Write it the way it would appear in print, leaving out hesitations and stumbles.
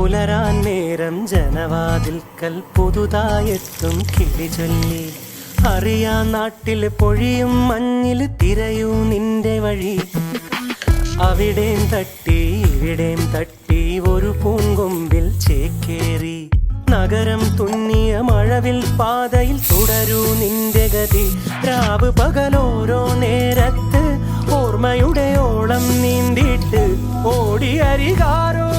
പുലരാൻ നേരം ജനവാതിൽക്കൽ പുതുതായെത്തും കിളി ചൊല്ലി. അറിയാ നാട്ടിൽ പൊഴിയും മഞ്ഞിൽ തിരയൂ നിന്റെ വഴി. അവിടേം തട്ടി ഇവിടേം തട്ടി ഒരു പൂങ്കൊമ്പിൽ ചേക്കേറി. നഗരം തുന്നിയ മഴവിൽ പാതയിൽ തുടരൂ നിന്റെ ഗതി. രാവ് പകലോരോ നേരത്ത് ഓർമ്മയുടെ ഓളം നീന്തിയിട്ട് ഓടി അരികാരോ